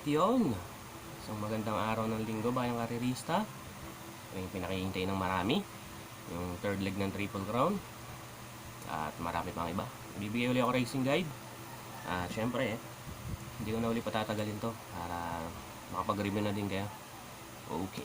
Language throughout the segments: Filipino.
At yun, isang magandang araw ng linggo bayang karirista. Ito yung pinakihintay ng marami, yung third leg ng Triple Crown. At marami pang iba. Bibigay uli ako racing guide. At syempre, hindi ko na uli patatagalin to para makapag-review na din kayo. Okay.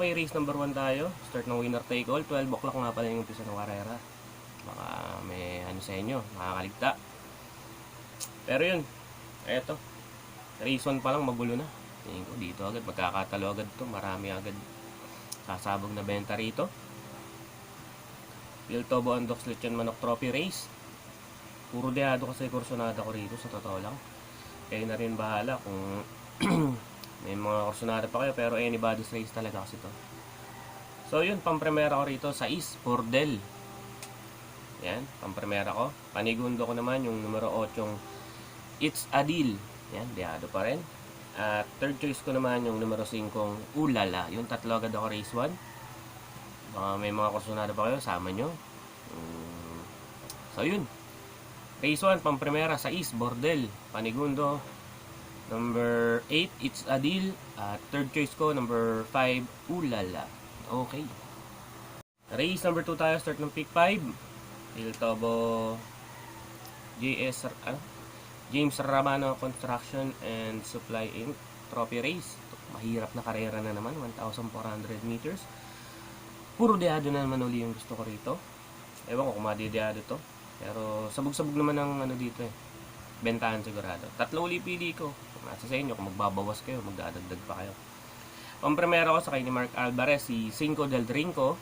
Okay, race number 1 tayo. Start ng winner take all. 12 o'clock nga pala yung umpisa ng karera. Baka may ano sa inyo, makakaligta. Pero yun, eto. Race 1 pa lang magulo na. Tingin ko dito agad, magkakatalo agad to. Marami agad sasabog na benta rito. Piltobo Andox Lechon Manok Trophy Race. Puro deado kasi kursonada ko rito, sa totoo lang. Kayo na rin bahala kung may mga kursonada pa kayo, pero anybody's race talaga kasi to. So yun, pampremera ko rito sa East Bordel. Yan, pampremera ko. Panigundo ko naman yung numero 8, It's Adil. Yan, deado pa rin. At third choice ko naman yung numero 5, Ulala. Yung tatlo agad ako race 1. Baka may mga kursonada pa kayo, sama nyo. So yun, race 1, pampremera sa East Bordel. Panigundo number 8, It's Adil. At third choice ko, number 5, Ulala. Okay. Race number 2 tayo, start ng pick 5. Piltobo James Ramano Construction and Supply Inc. Trophy Race. Mahirap na karera na naman, 1,400 meters. Puro deado na naman uli yung gusto ko rito. Ewan ko kung madideado to. Pero sabog-sabog naman ang ano dito eh. Bentahan sigurado. Tatlo uli pili ko. Nasa sa inyo, kung magbabawas kayo, magdadagdag pa kayo. Pampremera ko sa kay ni Mark Alvarez, si Cinco del Rinco.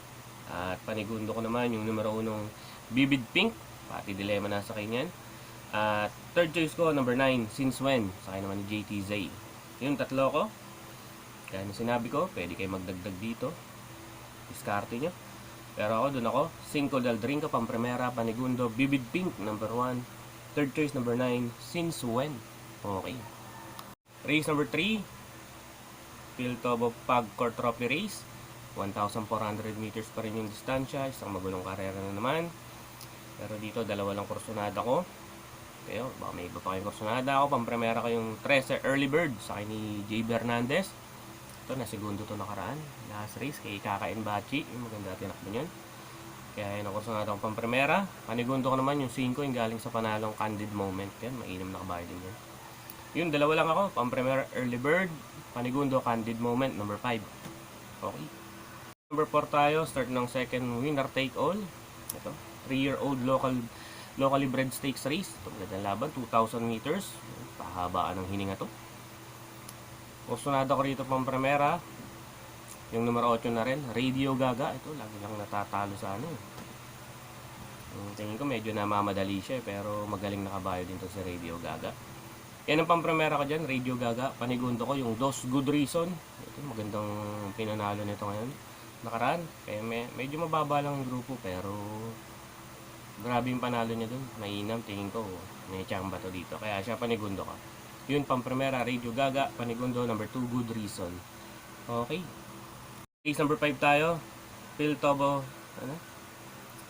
At panigundo ko naman yung numero 1, Vivid Pink. Pati dilema na sa kanyan. At third choice ko, number 9, Since When. Sa kay naman ni JT Zay. Yung tatlo ko. Kaya na sinabi ko, pwede kayo magdagdag dito. Diskarte nyo. Pero ako, dun ako. Cinco del Rinco, pampremera, panigundo, Vivid Pink, number 1. Third choice, number 9, Since When. Okay. Race number 3, Piltobo Pagcor Trophy Race. 1,400 meters pa rin yung distansya. Isang magulong karera na naman. Pero dito, dalawa lang kursonada ko. Kaya, baka may iba pa kayong kursonada ako. Pampremera ko yung 13 Early Bird sa akin ni J. Bernandez. Ito, na segundo to nakaraan. Last race kay Kakain Bachi. Yung maganda tinakbo nyo. Kaya yun ang kursonada kong pampremera. Panigundo ko naman yung 5 yung galing sa panalong Candid Moment. Yan, mainam na kabayo din yan. Yun, dalawa lang ako. Pampremera Early Bird. Panigundo Candid Moment, number 5. Okay. Number 4 tayo. Start ng second winner take all. Ito. 3-year-old locally bred stakes race. Ito, magandang laban. 2,000 meters. Pahabaan ng hininga to. Kursonada ko rito pampremera. Yung numero 8 na rin. Radio Gaga. Ito, lagi lang natatalo sa ano. Tingin ko medyo namamadali siya. Pero magaling nakabayo din to si Radio Gaga. Yan ang pampremera ko dyan, Radio Gaga. Panigundo ko yung Dos Good Reason. Ito, magandang pinanalo nito ngayon. Nakaraan. Kaya medyo mababa lang yung grupo, pero grabe yung panalo niya dun. Mainam, tingin ko. May tsamba to dito. Kaya siya panigundo ko. Yun, pampremera, Radio Gaga. Panigundo, number 2, Good Reason. Okay. Race number 5 tayo. Piltobo,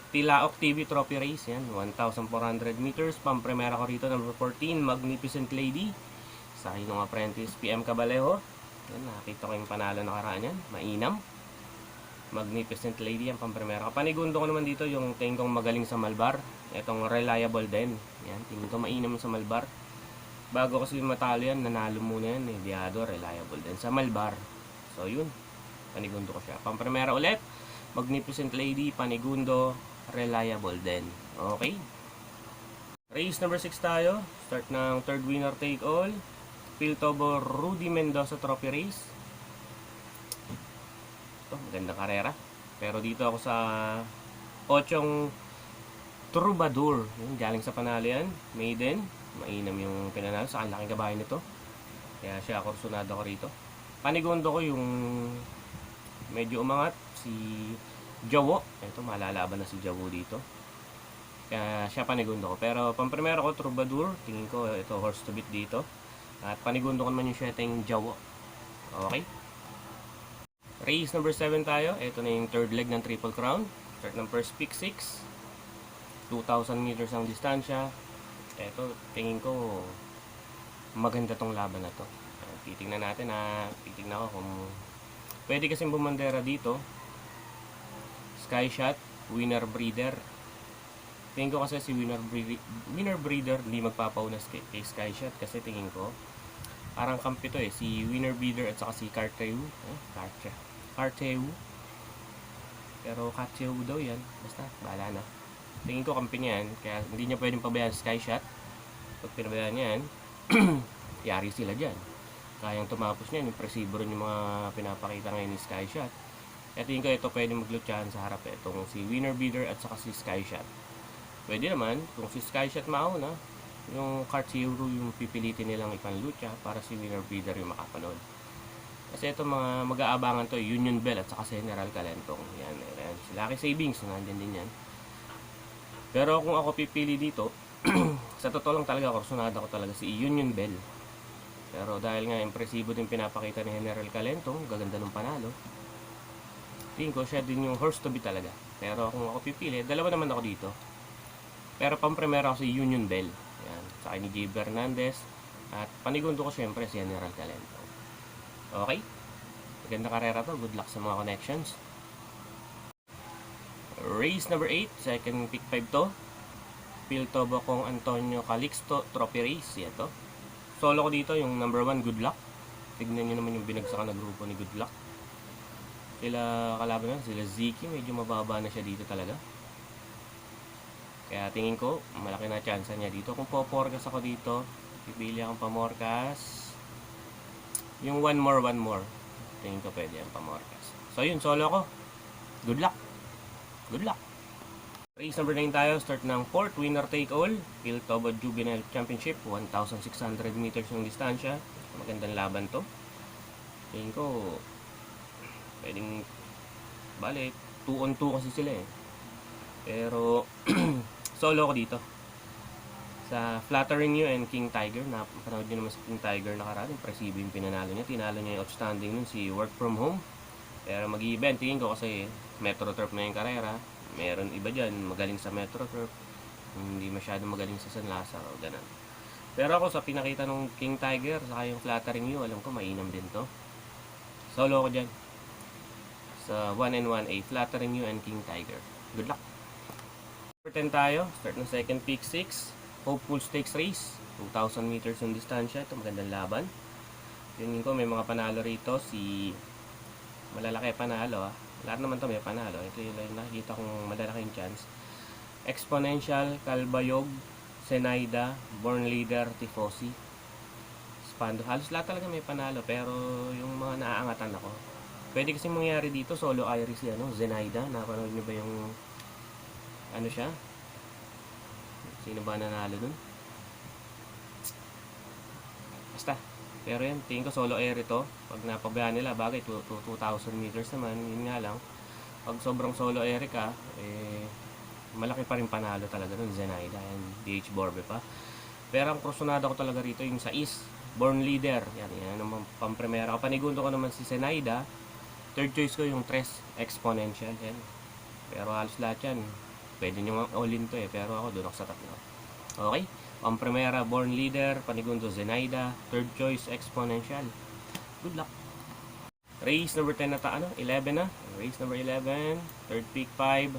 Tilaok TV Trophy Race, yan, 1,400 meters. Pampremera ko rito, number 14, Magnificent Lady. Sa akin ng apprentice, PM Cabalejo. Yan, nakita ko yung panalo nakaraan yan. Mainam. Magnificent Lady, yan, pampremera ko. Panigundo ko naman dito yung tingin kong magaling sa Malbar. Itong Reliable din. Yan, tingin ko mainam sa Malbar. Bago kasi matalo yan, nanalo muna yan. Diado, Reliable din sa Malbar. So, yun. Panigundo ko siya. Pampremera ulit. Magnificent Lady, panigundo, Reliable din. Okay. Race number 6 tayo. Start ng third winner take all. Piltobo Rudy Mendoza Trophy Race. Ito, magandang karera. Pero dito ako sa 8 Troubadour. Yung galing sa panalo yan. Maiden. Mainam yung pinanalo. Sa laking kabahay nito. Kaya siya kursonado ko rito. Panigundo ko yung medyo umangat si Jawo. Ito, malalaban na si Jawo dito. Kaya siya panigundo ko. Pero pampremero ko, Troubadour. Tingin ko ito horse to beat dito. At panigundo ko naman yung 7 Jawo. Okay. Race number 7 tayo. Ito na yung third leg ng Triple Crown. Start ng first pick 6. 2,000 meters ang distansya. Ito, tingin ko maganda tong laban na to. Titingnan natin titingnan ko kung pwede kasing bumandera dito. Sky Shot, Winner Breeder. Tingin ko kasi si Winner Breeder hindi magpapaunas kay Sky Shot kasi tingin ko parang kampi to si Winner Breeder at saka si Carteu. Carteu. Pero Carteu daw yan. Basta, bahala na. Tingin ko kampi niya yan. Kaya hindi niya pwedeng pabayaan Sky Shot. Pag pinabayaan niya yan, yari sila dyan. Kayang tumapos niyan. Impresibo rin yung mga pinapakita ngayon ni Sky Shot. Kaya tingin ko ito pwedeng maglutsahan sa harap. Itong si Winner Breeder at saka si Sky Shot. Pwede naman, kung si Sky Shot mauna, yung Carteu yung pipilitin nilang ipanlutsa para si Winner Breeder yung makapanood. Kasi ito mga mag-aabangan to, Union Bell at saka General Calentong. Yan. Si Lucky Savings, nandyan din yan. Pero kung ako pipili dito, sa totoo lang talaga, kursunada ko talaga si Union Bell. Pero dahil nga impresibo din pinapakita ni General Calentong, gaganda ng panalo. Tingin ko siya din yung horse to be talaga. Pero kung ako pipili, dalawa naman ako dito. Pero pang-primera ako si Union Bell. Yan. Sa akin ni J. Bernandez. At panigundo ko syempre si General Calentong. Okay? Maganda karera to. Good luck sa mga connections. Race number 8. Second pick 5 to. Piltobo kong Antonio Calixto Trophy Race. Yan to. Solo ko dito yung number 1 Good Luck. Tignan nyo naman yung binagsakan na grupo ni Good Luck. Sila kalaban na. Sila Ziki. Medyo mababa na siya dito talaga. Kaya tingin ko malaki na chance niya dito. Kung po-forecast ako dito, pipili akong pamorkas. Yung one more. Tingin ko pwede ang pamorkas. So yun, solo ko. Good luck. Good luck. Race number 9 tayo. Start ng 4th winner take all. Piltobo Juvenile Championship. 1,600 meters yung distansya. Magandang laban to. Tingin ko pwedeng balik. 2 on 2 kasi sila Pero solo ko dito. Sa Flattering You and King Tiger, napanood nyo naman sa King Tiger nakaraan, impresibo yung pinanalo niya. Tinalo niya yung outstanding nun si Work From Home. Pero mag-i-event, tingin ko kasi Metro Turf na yung karera. Meron iba dyan, magaling sa Metro Turf. Hindi masyadong magaling sa San Lazaro, ganun. Pero ako sa pinakita ng King Tiger, saka yung Flattering You, alam ko mainam din to. Solo ko dyan. Sa 1-1A, Flattering You and King Tiger. Good luck! Number 10 tayo, start ng second pick 6. Hopeful Stakes Race, 2,000 meters yung distansya. Ito magandang laban. Tingin ko may mga panalo rito. Si malalaki panalo Lahat naman to may panalo. Ito yung nakikita kong malalaking chance. Exponential, Calbayog, Zenaida, Born Leader, Tifosi, Spando. Halos lahat talaga may panalo. Pero yung mga naaangatan ako, pwede kasi mangyari dito. Solo Iris Zenaida. Napanood nyo ba yung siya? Sino ba nanalo dun? Basta. Pero yan, tingin ko solo air ito. Pag napabayaan nila, bagay 2,000 meters naman, yun nga lang. Pag sobrang solo air ka, malaki pa rin panalo talaga dun, Zenaida and DH Borbe pa. Pero ang kursunada ko talaga rito, yung sa East, Born Leader. Yan naman pang-primera ko. Panigundo ko naman si Zenaida. Third choice ko yung Tres Exponential. Yan. Pero halos lahat yan. Pwede nyo all-in to pero ako doon ako sa tatlo. Okay? Pang-primera, Born Leader, panigundo Zenaida, third choice, Exponential. Good luck! Race number 10 na 11 na. Race number 11, third pick 5.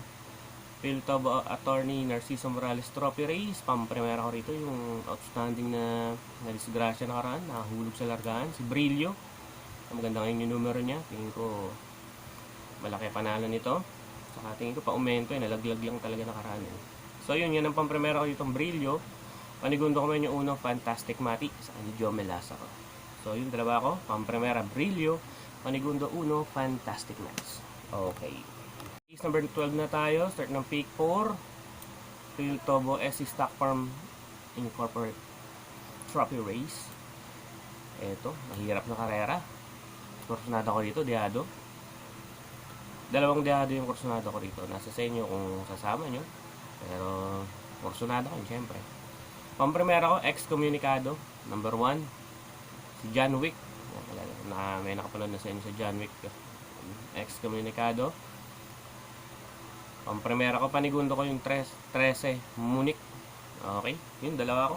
Piltobo Attorney Narciso Morales Trophy Race. Pang-primera ko rito yung outstanding na disgrasya nakaraan, nahulog sa largaan, si Brillo. Maganda ngayon yung numero niya. Tingin ko malaki panalo nito. Saka tingin ko pa-aumento nalaglag lang talaga nakaraan So yun ang pang-primera ko ditong Brillo. Panigundo ko man yung unang Fantastic Mati sa ni Jomel Lasa ko. So yun dalawa ko, pang-primera Brillo, panigundo uno Fantastic Mats. Okay. Race number 12 na tayo, start ng pick 4. Piltobo SC Stock Farm Incorporate Trophy Race. Eto, mahirap na karera. Kursunada ko dito, Deado. Dalawang Deado yung kursunada ko rito. Nasa sa inyo kung sasama nyo. Pero, kursunada ko yun, syempre. Pang-primera ko, Excommunicado. Number 1. Si John Wick. May nakapanood na sa inyo sa John Wick. Excommunicado. Ang primera ko, panigundo ko yung 13 Munich. Okay, yun, dalawa ko.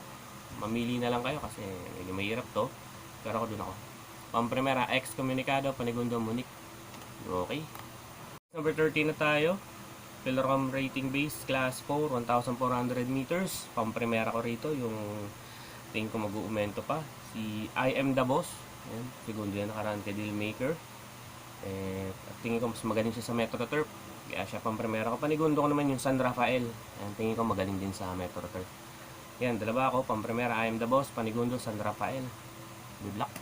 Mamili na lang kayo kasi medyo mahirap to. Pero ako dun ako. Ang primera, Excommunicado, panigundo Munich. Okay. Number 13 na tayo. Pillarcom rating base, class 4, 1,400 meters. Pamprimera ko rito, yung tingin ko mag-uumento pa. Si I Am The Boss. Ayan, segundo yan nakaraan kay Dealmaker. At tingin ko mas magaling siya sa Metro Turf. Kaya siya pamprimera ko. Panigundo ko naman yung San Rafael. Ayan, tingin ko magaling din sa Metro Turf. Yan, dalawa ako. Pamprimera, I Am The Boss. Panigundo, San Rafael. Good luck.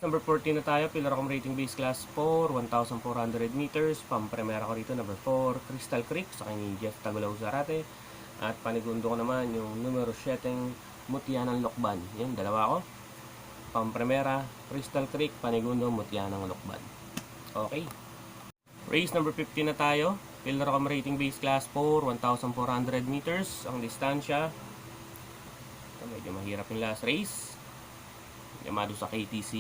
Number 14 na tayo, Pillarcom rating base class 4, 1,400 meters. Pamprimera ko rito, number 4, Crystal Creek, sa kanya Jeff Tagulaw Zarate. At panigundo ko naman yung numero 7, Mutianang Lokban. Yan, dalawa ko. Pamprimera, Crystal Creek, panigundo, Mutianang Lokban. Okay. Race number 15 na tayo, Pillarcom rating base class 4, 1,400 meters. Ang distansya, medyo mahirap yung last race. Yamado sa KTC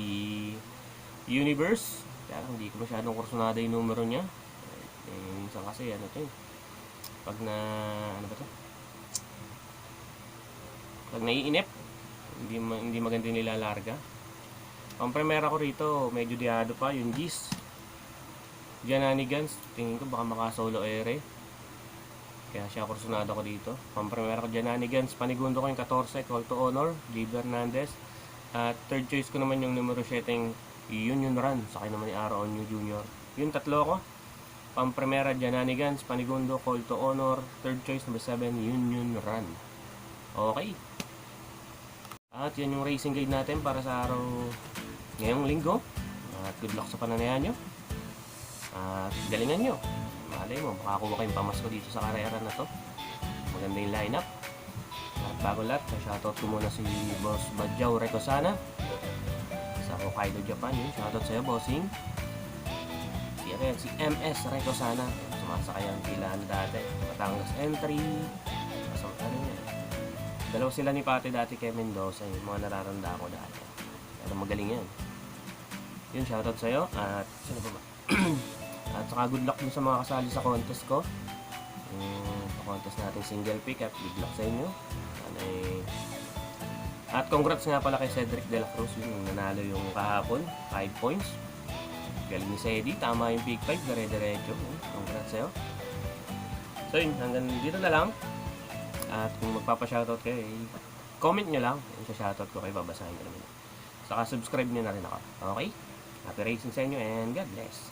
Universe. Kaya lang, hindi ko masyadong kursunada yung numero niya. Minsan kasi, ano to pag na, ano ba to? Pag naiinip, hindi maganda nilalarga. Ang primera ko rito, medyo diado pa, yung G's. Jananigans, tingin ko baka maka-solo ere. Kaya siya kursunada ko dito. Ang primera ko Jananigans, panigundo ko yung 14, Call to Honor, J.B. Hernandez. At third choice ko naman yung numero 7, Union Run. Sakay naman ni Aaron New Jr. Yung tatlo ko. Pamprimera, Jananigans, panigundo, Call to Honor. Third choice, number 7, Union Run. Okay. At yan yung racing guide natin para sa araw ngayong linggo. At good luck sa pananayan nyo. At galingan nyo. Malay mo, makakuha kayong pamasko dito sa karera na to. Maganda yung lineup. At bago lahat, shoutout ko muna si Boss Badjaw Recosana sa Hokkaido, Japan. Shoutout sa'yo, bossing. Si MS Recosana. Sumasakayan sila dati. Batangas entry. Dalawa sila ni Pate dati kay Mendoza. Yung mga nararanda ko dati. Pero magaling yan. Yun, shoutout sa'yo. At sino ba ba? At saka good luck din sa mga kasali sa contest ko. Sa contest natin single pick at good luck sa inyo. At congrats nga pala kay Cedric De La Cruz, yung nanalo yung kahapon, 5 points. Galing ni Cedi, tama yung pick 5, dire-diretso. Congrats sa'yo. So yun, hanggang dito na lang. At kung magpapa-shoutout kayo, comment nyo lang yung sa shoutout ko kayo, babasahin ko naman. Saka subscribe nyo na rin ako. Okay? Happy racing sa inyo and God bless.